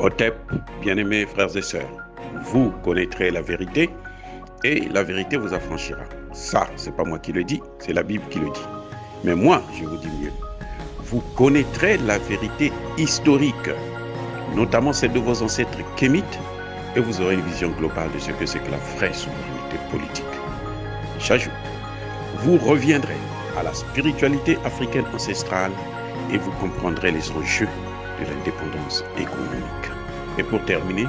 Otep, bien-aimés frères et sœurs, vous connaîtrez la vérité et la vérité vous affranchira. Ça, c'est pas moi qui le dis, c'est la Bible qui le dit. Mais moi, je vous dis mieux. Vous connaîtrez la vérité historique, notamment celle de vos ancêtres kémites, et vous aurez une vision globale de ce que c'est que la vraie souveraineté politique. J'ajoute, vous reviendrez à la spiritualité africaine ancestrale et vous comprendrez les enjeux de l'indépendance économique. Et pour terminer,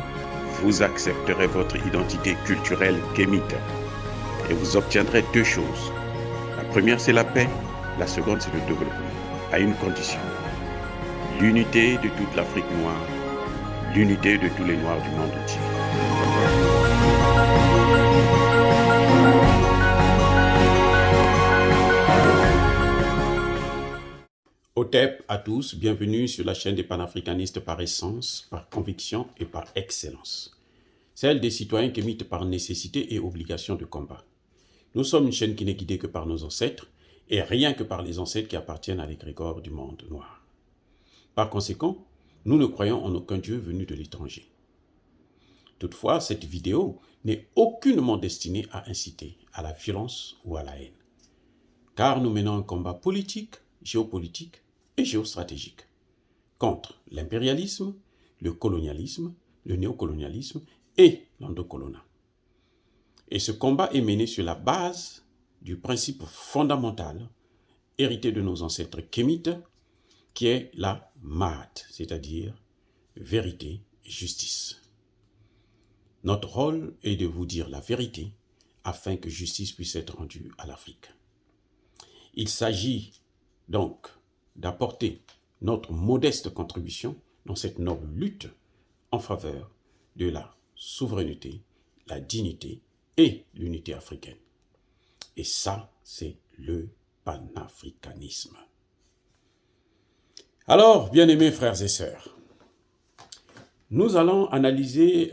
vous accepterez votre identité culturelle kémite et vous obtiendrez deux choses. La première, c'est la paix. La seconde, c'est le développement, à une condition. L'unité de toute l'Afrique noire, l'unité de tous les Noirs du monde entier. Otep à tous, bienvenue sur la chaîne des panafricanistes par essence, par conviction et par excellence. Celle des citoyens kémites par nécessité et obligation de combat. Nous sommes une chaîne qui n'est guidée que par nos ancêtres et rien que par les ancêtres qui appartiennent à l'égrégore du monde noir. Par conséquent, nous ne croyons en aucun Dieu venu de l'étranger. Toutefois, cette vidéo n'est aucunement destinée à inciter à la violence ou à la haine. Car nous menons un combat politique, géopolitique et géostratégique contre l'impérialisme, le colonialisme, le néocolonialisme et l'endocolonat. Et ce combat est mené sur la base du principe fondamental hérité de nos ancêtres kémites, qui est la Maat, c'est-à-dire vérité et justice. Notre rôle est de vous dire la vérité afin que justice puisse être rendue à l'Afrique. Il s'agit donc d'apporter notre modeste contribution dans cette noble lutte en faveur de la souveraineté, la dignité et l'unité africaine. Et ça, c'est le panafricanisme. Alors, bien-aimés frères et sœurs, nous allons analyser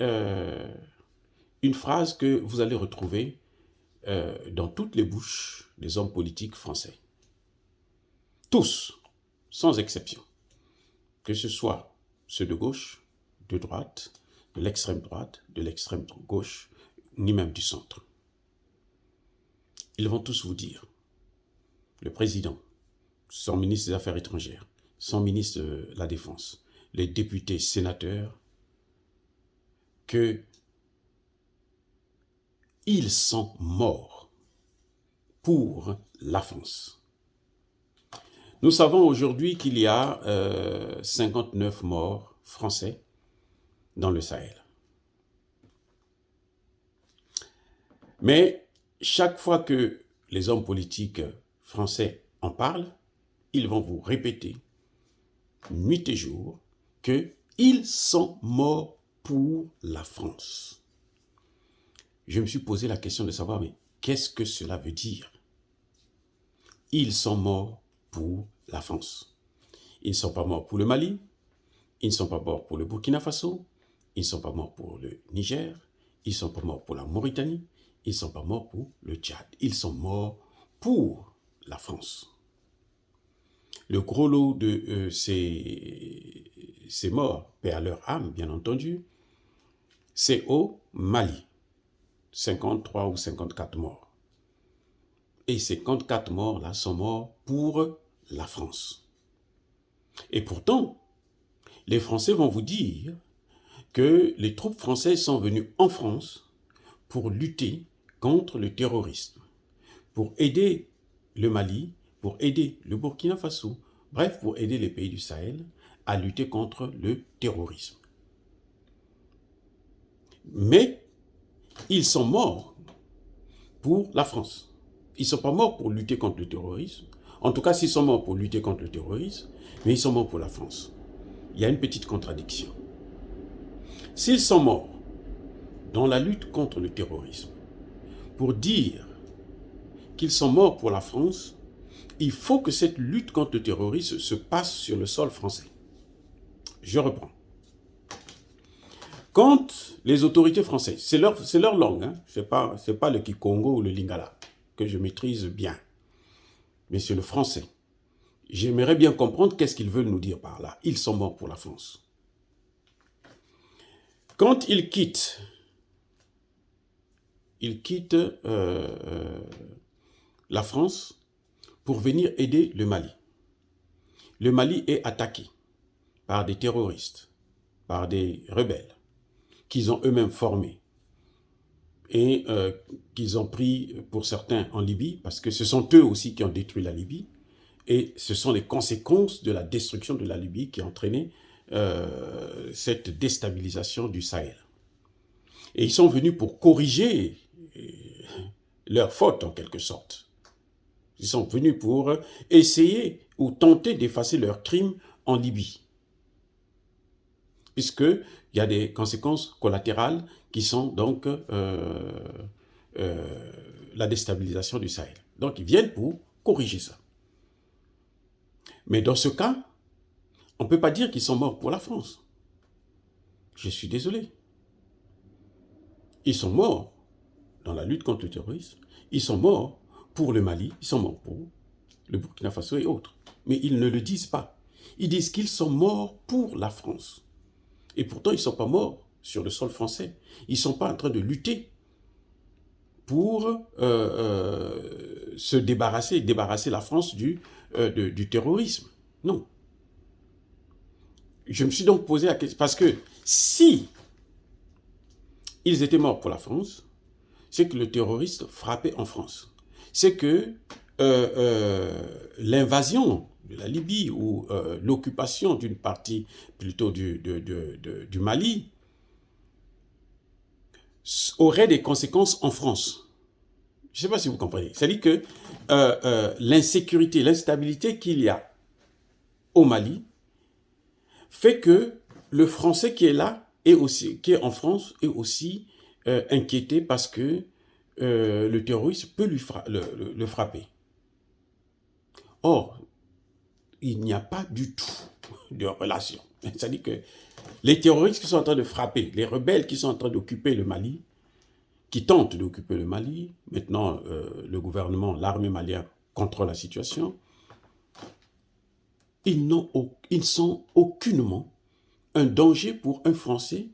une phrase que vous allez retrouver dans toutes les bouches des hommes politiques français. Tous, sans exception, que ce soit ceux de gauche, de droite, de l'extrême gauche, ni même du centre. Ils vont tous vous dire, le président, son ministre des Affaires étrangères, son ministre de la Défense, les députés, sénateurs, que ils sont morts pour la France. Nous savons aujourd'hui qu'il y a 59 morts français dans le Sahel. Mais chaque fois que les hommes politiques français en parlent, ils vont vous répéter, nuit et jour, qu'ils sont morts pour la France. Je me suis posé la question de savoir, mais qu'est-ce que cela veut dire? Ils sont morts pour la France. Ils ne sont pas morts pour le Mali, ils ne sont pas morts pour le Burkina Faso, ils ne sont pas morts pour le Niger, ils ne sont pas morts pour la Mauritanie, ils ne sont pas morts pour le Tchad. Ils sont morts pour la France. Le gros lot de ces morts, paix à leur âme, bien entendu, c'est au Mali. 53 ou 54 morts. Et ces 54 morts-là sont morts pour la France. Et pourtant, les Français vont vous dire que les troupes françaises sont venues en France pour lutter contre le terrorisme, pour aider le Mali, pour aider le Burkina Faso, bref, pour aider les pays du Sahel à lutter contre le terrorisme. Mais ils sont morts pour la France. Ils ne sont pas morts pour lutter contre le terrorisme. En tout cas, s'ils sont morts pour lutter contre le terrorisme, mais ils sont morts pour la France. Il y a une petite contradiction. S'ils sont morts dans la lutte contre le terrorisme, pour dire qu'ils sont morts pour la France, il faut que cette lutte contre le terrorisme se passe sur le sol français. Je reprends. Quand les autorités françaises, c'est leur langue, hein, c'est pas le Kikongo ou le Lingala, que je maîtrise bien, mais c'est le français. J'aimerais bien comprendre qu'est-ce qu'ils veulent nous dire par là. Ils sont morts pour la France. Quand il quitte la France pour venir aider le Mali. Le Mali est attaqué par des terroristes, par des rebelles, qu'ils ont eux-mêmes formés et qu'ils ont pris pour certains en Libye, parce que ce sont eux aussi qui ont détruit la Libye, et ce sont les conséquences de la destruction de la Libye qui ont entraîné cette déstabilisation du Sahel. Et ils sont venus pour corriger leur faute en quelque sorte. Ils sont venus pour essayer ou tenter d'effacer leurs crimes en Libye. Puisqu'il y a des conséquences collatérales qui sont donc la déstabilisation du Sahel. Donc ils viennent pour corriger ça. Mais dans ce cas, on ne peut pas dire qu'ils sont morts pour la France. Je suis désolé. Ils sont morts dans la lutte contre le terrorisme. Ils sont morts pour le Mali. Ils sont morts pour le Burkina Faso et autres. Mais ils ne le disent pas. Ils disent qu'ils sont morts pour la France. Et pourtant, ils ne sont pas morts sur le sol français. Ils ne sont pas en train de lutter pour se débarrasser la France du terrorisme. Non. Je me suis donc posé la question, parce que si ils étaient morts pour la France, c'est que le terroriste frappait en France. C'est que l'invasion de la Libye ou l'occupation d'une partie plutôt du Mali aurait des conséquences en France. Je ne sais pas si vous comprenez. C'est-à-dire que l'insécurité, l'instabilité qu'il y a au Mali fait que le Français qui est là, qui est en France, est aussi inquiété parce que le terroriste peut le frapper. Or, il n'y a pas du tout de relation. C'est-à-dire que les terroristes qui sont en train de frapper, les rebelles qui sont en train d'occuper le Mali, qui tentent d'occuper le Mali, maintenant le gouvernement, l'armée malienne contrôle la situation, ils ne sont aucunement un danger pour un Français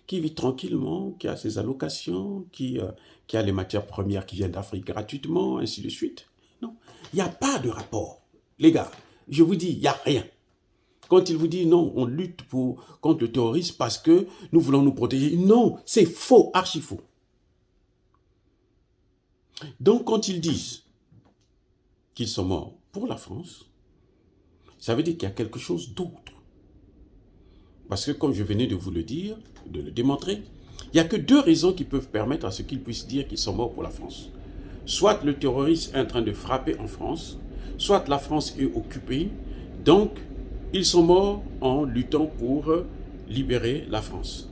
qui vit tranquillement, qui a ses allocations, qui a les matières premières qui viennent d'Afrique gratuitement, ainsi de suite. Non, il n'y a pas de rapport. Les gars, je vous dis, il n'y a rien. Quand il vous dit non, on lutte contre le terrorisme parce que nous voulons nous protéger. Non, c'est faux, archi faux. Donc quand ils disent qu'ils sont morts pour la France, ça veut dire qu'il y a quelque chose d'autre. Parce que comme je venais de vous le dire, de le démontrer, il n'y a que deux raisons qui peuvent permettre à ce qu'ils puissent dire qu'ils sont morts pour la France. Soit le terroriste est en train de frapper en France, soit la France est occupée, donc ils sont morts en luttant pour libérer la France.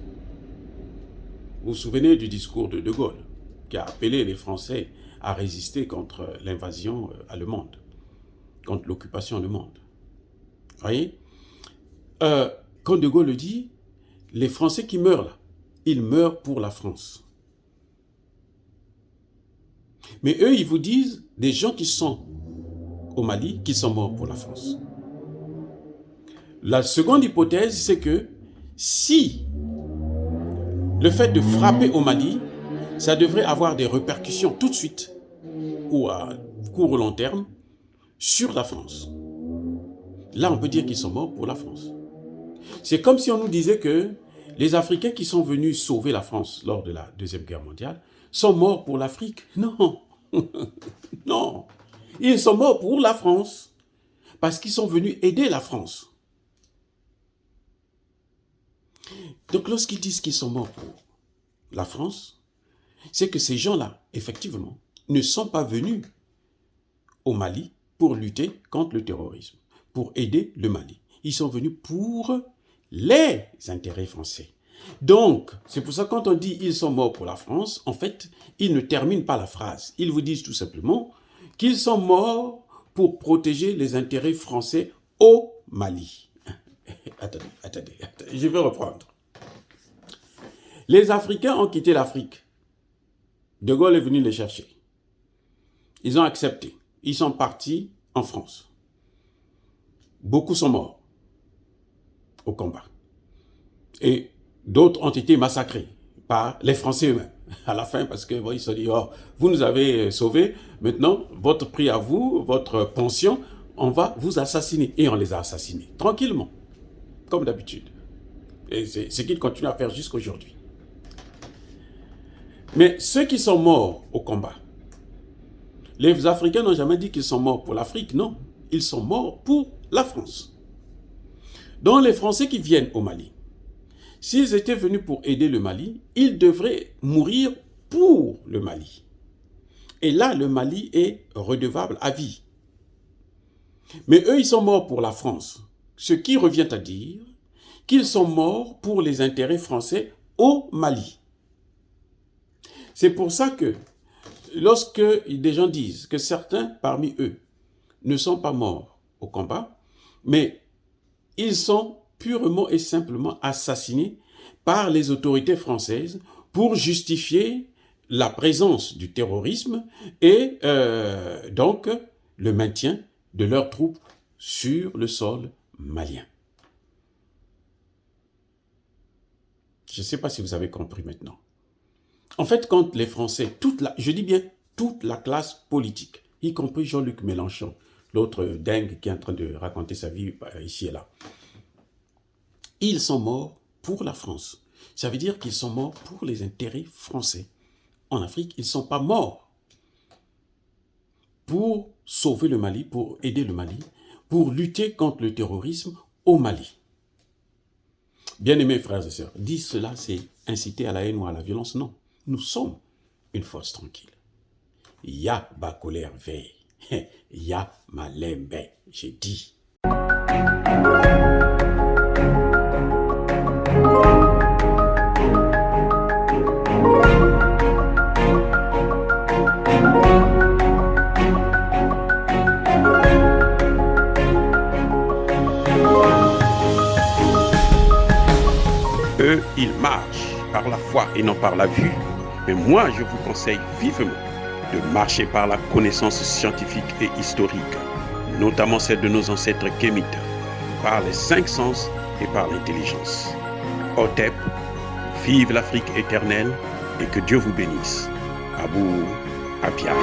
Vous vous souvenez du discours de De Gaulle, qui a appelé les Français à résister contre l'invasion allemande, contre l'occupation allemande. Vous voyez, quand De Gaulle le dit, les Français qui meurent là, ils meurent pour la France. Mais eux, ils vous disent, des gens qui sont au Mali, qui sont morts pour la France. La seconde hypothèse, c'est que si le fait de frapper au Mali, ça devrait avoir des répercussions tout de suite, ou à court ou long terme, sur la France. Là, on peut dire qu'ils sont morts pour la France. C'est comme si on nous disait que les Africains qui sont venus sauver la France lors de la Deuxième Guerre mondiale sont morts pour l'Afrique. Non, non. Ils sont morts pour la France parce qu'ils sont venus aider la France. Donc lorsqu'ils disent qu'ils sont morts pour la France, c'est que ces gens-là, effectivement, ne sont pas venus au Mali pour lutter contre le terrorisme, pour aider le Mali. Ils sont venus pour les intérêts français. Donc, c'est pour ça que quand on dit « ils sont morts pour la France », en fait, ils ne terminent pas la phrase. Ils vous disent tout simplement qu'ils sont morts pour protéger les intérêts français au Mali. Attendez, je vais reprendre. Les Africains ont quitté l'Afrique. De Gaulle est venu les chercher. Ils ont accepté. Ils sont partis en France. Beaucoup sont morts au combat. Et D'autres ont été massacrés par les Français eux-mêmes à la fin parce que bon, ils se sont dit, oh, vous nous avez sauvés, maintenant votre prix à vous, votre pension, on va vous assassiner. Et on les a assassinés, tranquillement, comme d'habitude. Et c'est ce qu'ils continuent à faire jusqu'à aujourd'hui. Mais ceux qui sont morts au combat, les Africains n'ont jamais dit qu'ils sont morts pour l'Afrique, non. Ils sont morts pour la France. Donc les Français qui viennent au Mali, s'ils étaient venus pour aider le Mali, ils devraient mourir pour le Mali. Et là, le Mali est redevable à vie. Mais eux, ils sont morts pour la France. Ce qui revient à dire qu'ils sont morts pour les intérêts français au Mali. C'est pour ça que lorsque des gens disent que certains parmi eux ne sont pas morts au combat, mais ils sont purement et simplement assassinés par les autorités françaises pour justifier la présence du terrorisme et donc le maintien de leurs troupes sur le sol malien. Je ne sais pas si vous avez compris maintenant. En fait, quand les Français, je dis bien toute la classe politique, y compris Jean-Luc Mélenchon, l'autre dingue qui est en train de raconter sa vie ici et là, ils sont morts pour la France. Ça veut dire qu'ils sont morts pour les intérêts français. En Afrique, ils ne sont pas morts pour sauver le Mali, pour aider le Mali, pour lutter contre le terrorisme au Mali. Bien-aimés frères et sœurs, dire cela, c'est inciter à la haine ou à la violence. Non, nous sommes une force tranquille. Ya Bacolère veille, ya Malembe, j'ai dit. Eux, ils marchent par la foi et non par la vue. Mais moi, je vous conseille vivement de marcher par la connaissance scientifique et historique, notamment celle de nos ancêtres kémites, par les 5 sens et par l'intelligence. Otep, vive l'Afrique éternelle et que Dieu vous bénisse. Abou Apia.